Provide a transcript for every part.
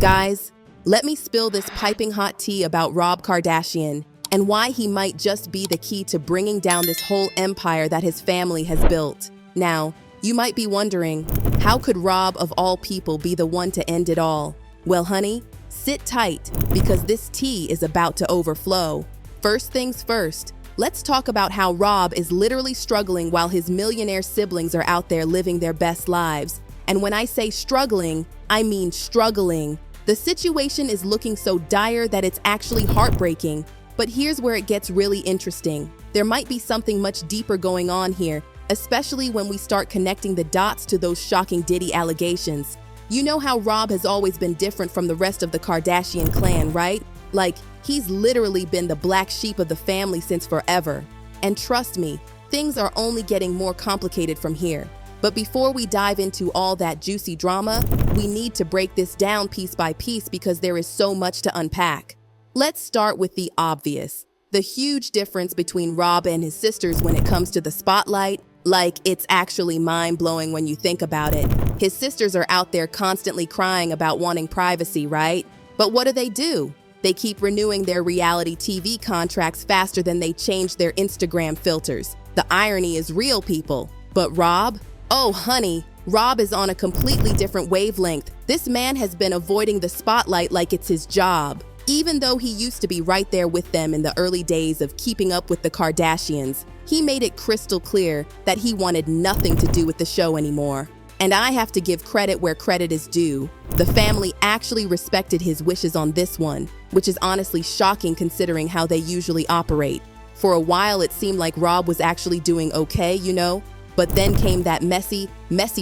Guys, let me spill this piping hot tea about Rob Kardashian and why he might just be the key to bringing down this whole empire that his family has built. Now, you might be wondering, how could Rob of all people be the one to end it all? Well, honey, sit tight because this tea is about to overflow. First things first, let's talk about how Rob is literally struggling while his millionaire siblings are out there living their best lives. And when I say struggling, I mean struggling. The situation is looking so dire that it's actually heartbreaking. But here's where it gets really interesting. There might be something much deeper going on here, especially when we start connecting the dots to those shocking Diddy allegations. You know how Rob has always been different from the rest of the Kardashian clan, right? Like, he's literally been the black sheep of the family since forever. And trust me, things are only getting more complicated from here. But before we dive into all that juicy drama, we need to break this down piece by piece because there is so much to unpack. Let's start with the obvious. The huge difference between Rob and his sisters when it comes to the spotlight. Like, it's actually mind-blowing when you think about it. His sisters are out there constantly crying about wanting privacy, right? But what do? They keep renewing their reality TV contracts faster than they change their Instagram filters. The irony is real, people. But Rob? Oh, honey, Rob is on a completely different wavelength. This man has been avoiding the spotlight like it's his job. Even though he used to be right there with them in the early days of keeping up with the Kardashians, he made it crystal clear that he wanted nothing to do with the show anymore. And I have to give credit where credit is due. The family actually respected his wishes on this one, which is honestly shocking considering how they usually operate. For a while, it seemed like Rob was actually doing okay, you know? But then came that messy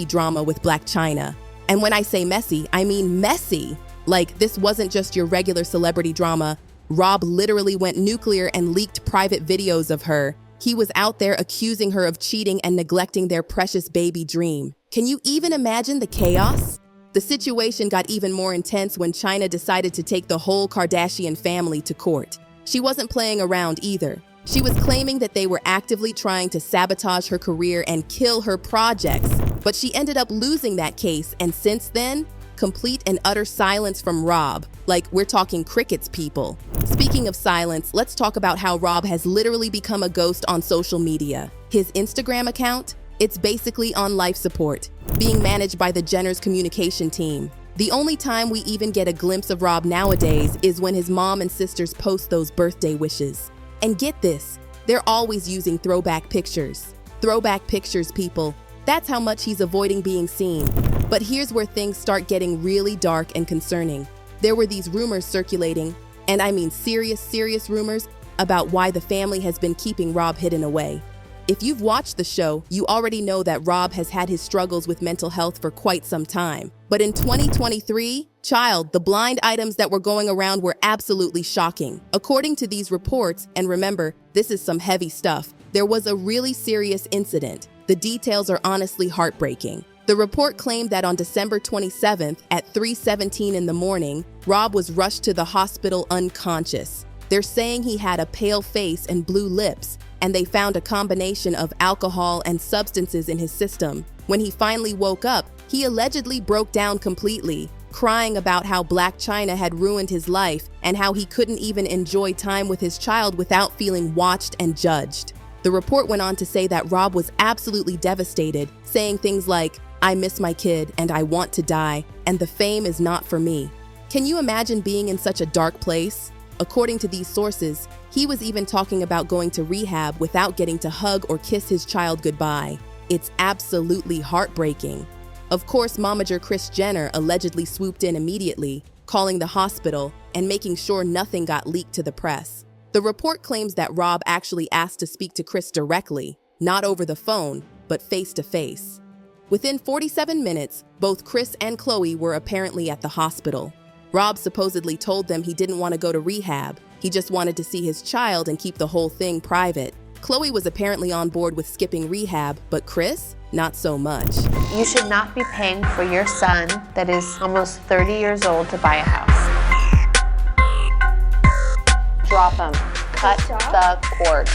drama with Blac Chyna. And when I say messy, I mean messy. Like, this wasn't just your regular celebrity drama. Rob literally went nuclear and leaked private videos of her. He was out there accusing her of cheating and neglecting their precious baby dream. Can you even imagine the chaos? The situation got even more intense when Chyna decided to take the whole Kardashian family to court. She wasn't playing around either. She was claiming that they were actively trying to sabotage her career and kill her projects. But she ended up losing that case, and since then, complete and utter silence from Rob. Like, we're talking crickets, people. Speaking of silence, let's talk about how Rob has literally become a ghost on social media. His Instagram account? It's basically on life support, being managed by the Jenners communication team. The only time we even get a glimpse of Rob nowadays is when his mom and sisters post those birthday wishes. And get this, they're always using throwback pictures. Throwback pictures, people. That's how much he's avoiding being seen. But here's where things start getting really dark and concerning. There were these rumors circulating, and I mean serious rumors, about why the family has been keeping Rob hidden away. If you've watched the show, you already know that Rob has had his struggles with mental health for quite some time. But in 2023, the blind items that were going around were absolutely shocking. According to these reports, and remember, this is some heavy stuff, there was a really serious incident. The details are honestly heartbreaking. The report claimed that on December 27th at 3:17 in the morning, Rob was rushed to the hospital unconscious. They're saying he had a pale face and blue lips, and they found a combination of alcohol and substances in his system. When he finally woke up, he allegedly broke down completely, crying about how Blac Chyna had ruined his life and how he couldn't even enjoy time with his child without feeling watched and judged. The report went on to say that Rob was absolutely devastated, saying things like, "I miss my kid and I want to die, and the fame is not for me." Can you imagine being in such a dark place? According to these sources, he was even talking about going to rehab without getting to hug or kiss his child goodbye. It's absolutely heartbreaking. Of course, momager Kris Jenner allegedly swooped in immediately, calling the hospital and making sure nothing got leaked to the press. The report claims that Rob actually asked to speak to Kris directly, not over the phone, but face to face. Within 47 minutes, both Kris and Khloe were apparently at the hospital. Rob supposedly told them he didn't want to go to rehab. He just wanted to see his child and keep the whole thing private. Khloe was apparently on board with skipping rehab, but Kris, not so much. You should not be paying for your son that is almost 30 years old to buy a house. Drop him. Cut the cord.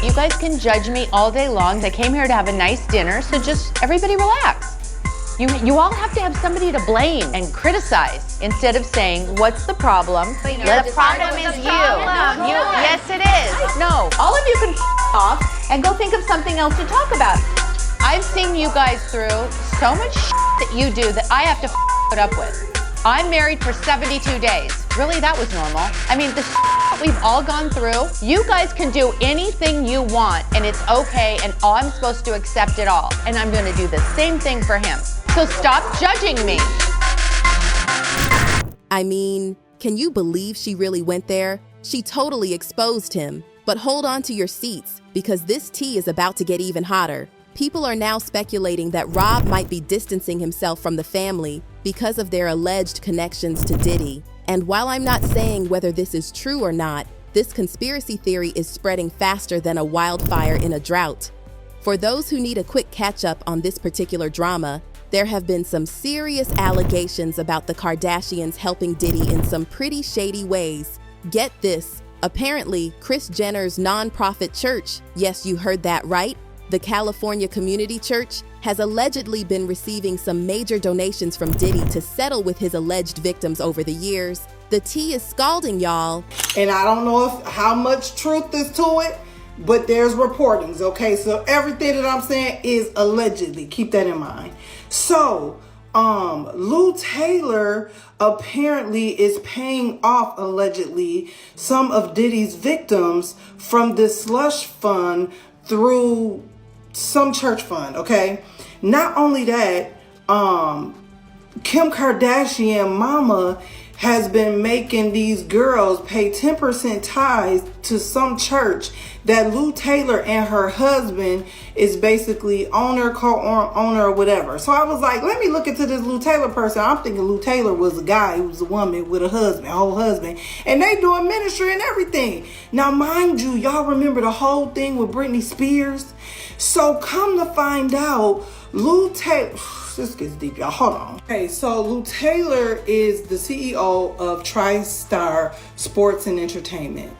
You guys can judge me all day long. I came here to have a nice dinner, so just everybody relax. You all have to have somebody to blame and criticize instead of saying, what's the problem? The problem is you. Yes, it is. No, all of you can off and go think of something else to talk about. I've seen you guys through so much that you do that I have to put up with. I'm married for 72 days. Really, that was normal. I mean, the we've all gone through, you guys can do anything you want and it's okay, and I'm supposed to accept it all. And I'm gonna do the same thing for him. So stop judging me. I mean, can you believe she really went there? She totally exposed him. But hold on to your seats, because this tea is about to get even hotter. People are now speculating that Rob might be distancing himself from the family because of their alleged connections to Diddy. And while I'm not saying whether this is true or not, this conspiracy theory is spreading faster than a wildfire in a drought. For those who need a quick catch-up on this particular drama, there have been some serious allegations about the Kardashians helping Diddy in some pretty shady ways. Get this, apparently Kris Jenner's nonprofit church, yes, you heard that right, the California Community Church, has allegedly been receiving some major donations from Diddy to settle with his alleged victims over the years. The tea is scalding, y'all. And I don't know how much truth is to it, but there's reportings, okay? So everything that I'm saying is allegedly. Keep that in mind. So, Lou Taylor apparently is paying off, allegedly, some of Diddy's victims from this slush fund through some church fund, okay? Not only that, Kim Kardashian mama has been making these girls pay 10% tithes to some church that Lou Taylor and her husband is basically owner, co-owner, or whatever. So I was like, let me look into this Lou Taylor person. I'm thinking Lou Taylor was a guy who was a woman with a husband, whole husband, and they doing ministry and everything. Now, mind you, y'all remember the whole thing with Britney Spears? So come to find out, Lou Taylor, this gets deep, y'all. Hold on. Okay, so Lou Taylor is the CEO of TriStar Sports and Entertainment.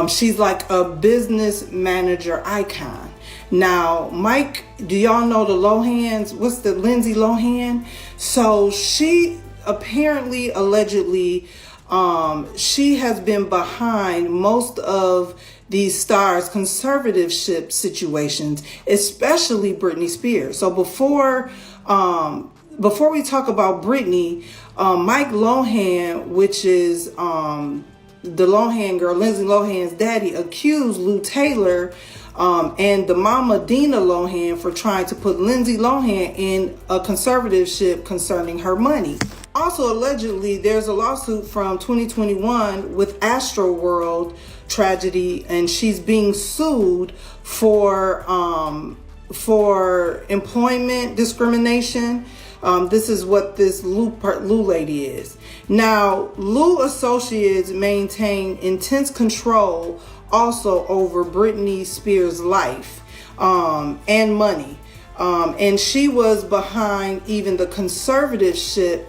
She's like a business manager icon. Now, Mike, do y'all know the Lohans? What's the Lindsay Lohan? So she apparently, allegedly, she has been behind most of these stars' conservatorship situations, especially Britney Spears. So before we talk about Britney, Mike Lohan, which is the Lohan girl, Lindsay Lohan's daddy, accused Lou Taylor and the mama Dina Lohan for trying to put Lindsay Lohan in a conservatorship concerning her money. Also, allegedly, there's a lawsuit from 2021 with Astroworld tragedy, and she's being sued for employment discrimination. This is what this Lou lady is. Now, Lou Associates maintain intense control also over Britney Spears' life and money. And she was behind even the conservatorship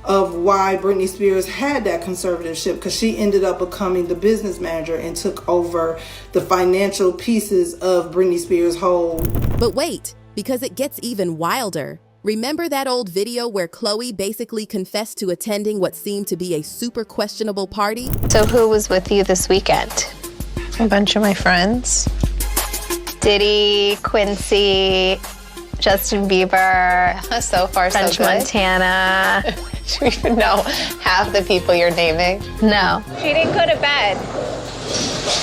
of why Britney Spears had that conservatorship, because she ended up becoming the business manager and took over the financial pieces of Britney Spears' whole. But wait, because it gets even wilder. Remember that old video where Khloe basically confessed to attending what seemed to be a super questionable party? So who was with you this weekend? A bunch of my friends. Diddy, Quincy, Justin Bieber, So far, French so good. Montana. Do you even know half the people you're naming? No. She didn't go to bed.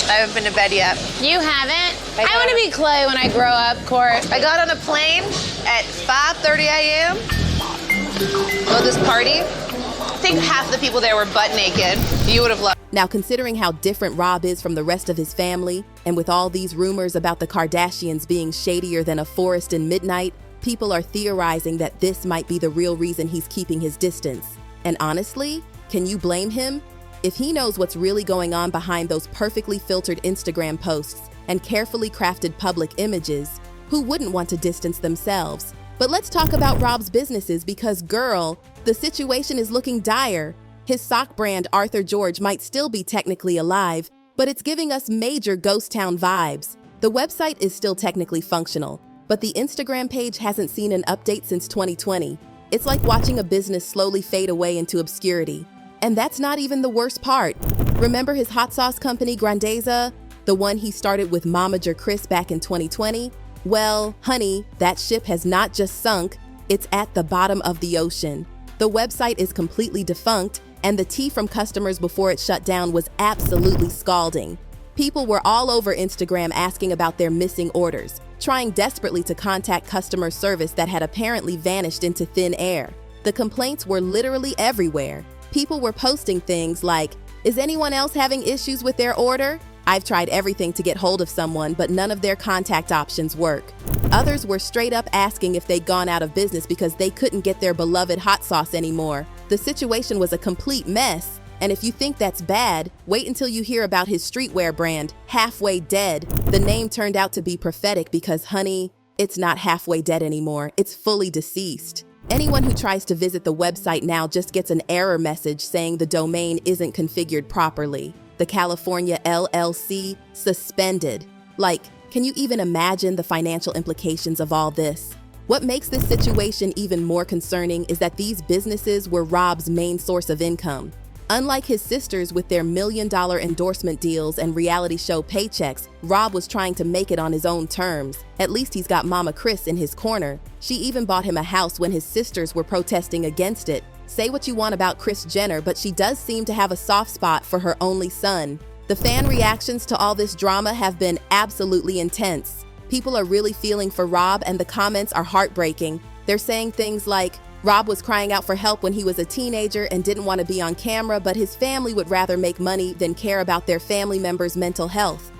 I haven't been to bed yet. You haven't? I want to be Clay when I grow up, Court. I got on a plane at 5:30 a.m. Go to this party. I think half the people there were butt naked. You would have loved. Now, considering how different Rob is from the rest of his family, and with all these rumors about the Kardashians being shadier than a forest in midnight, people are theorizing that this might be the real reason he's keeping his distance. And honestly, can you blame him? If he knows what's really going on behind those perfectly filtered Instagram posts and carefully crafted public images, who wouldn't want to distance themselves? But let's talk about Rob's businesses, because girl, the situation is looking dire. His sock brand Arthur George might still be technically alive, but it's giving us major ghost town vibes. The website is still technically functional, but the Instagram page hasn't seen an update since 2020. It's like watching a business slowly fade away into obscurity. And that's not even the worst part. Remember his hot sauce company, Grandeza? The one he started with momager Chris back in 2020? Well, honey, that ship has not just sunk, it's at the bottom of the ocean. The website is completely defunct, and the tea from customers before it shut down was absolutely scalding. People were all over Instagram asking about their missing orders, trying desperately to contact customer service that had apparently vanished into thin air. The complaints were literally everywhere. People were posting things like, "Is anyone else having issues with their order? I've tried everything to get hold of someone, but none of their contact options work." Others were straight up asking if they'd gone out of business because they couldn't get their beloved hot sauce anymore. The situation was a complete mess. And if you think that's bad, wait until you hear about his streetwear brand, Halfway Dead. The name turned out to be prophetic because, honey, it's not halfway dead anymore. It's fully deceased. Anyone who tries to visit the website now just gets an error message saying the domain isn't configured properly. The California LLC suspended. Like, can you even imagine the financial implications of all this? What makes this situation even more concerning is that these businesses were Rob's main source of income. Unlike his sisters with their million-dollar endorsement deals and reality show paychecks, Rob was trying to make it on his own terms. At least he's got Mama Chris in his corner. She even bought him a house when his sisters were protesting against it. Say what you want about Kris Jenner, but she does seem to have a soft spot for her only son. The fan reactions to all this drama have been absolutely intense. People are really feeling for Rob, and the comments are heartbreaking. They're saying things like, Rob was crying out for help when he was a teenager and didn't want to be on camera, but his family would rather make money than care about their family members' mental health.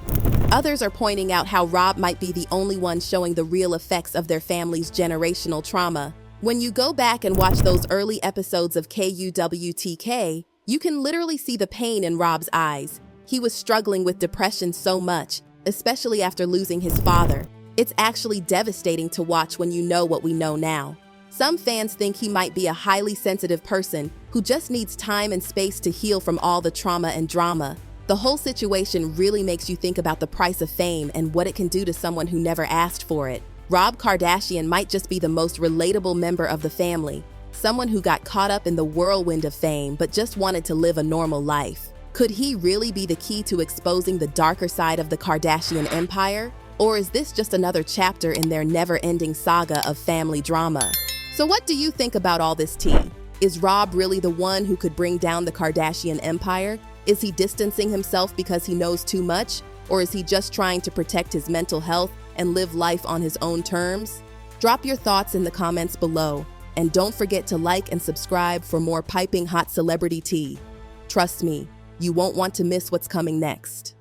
Others are pointing out how Rob might be the only one showing the real effects of their family's generational trauma. When you go back and watch those early episodes of KUWTK, you can literally see the pain in Rob's eyes. He was struggling with depression so much, especially after losing his father. It's actually devastating to watch when you know what we know now. Some fans think he might be a highly sensitive person who just needs time and space to heal from all the trauma and drama. The whole situation really makes you think about the price of fame and what it can do to someone who never asked for it. Rob Kardashian might just be the most relatable member of the family, someone who got caught up in the whirlwind of fame but just wanted to live a normal life. Could he really be the key to exposing the darker side of the Kardashian empire? Or is this just another chapter in their never-ending saga of family drama? So what do you think about all this tea? Is Rob really the one who could bring down the Kardashian empire? Is he distancing himself because he knows too much? Or is he just trying to protect his mental health and live life on his own terms? Drop your thoughts in the comments below. And don't forget to like and subscribe for more piping hot celebrity tea. Trust me, you won't want to miss what's coming next.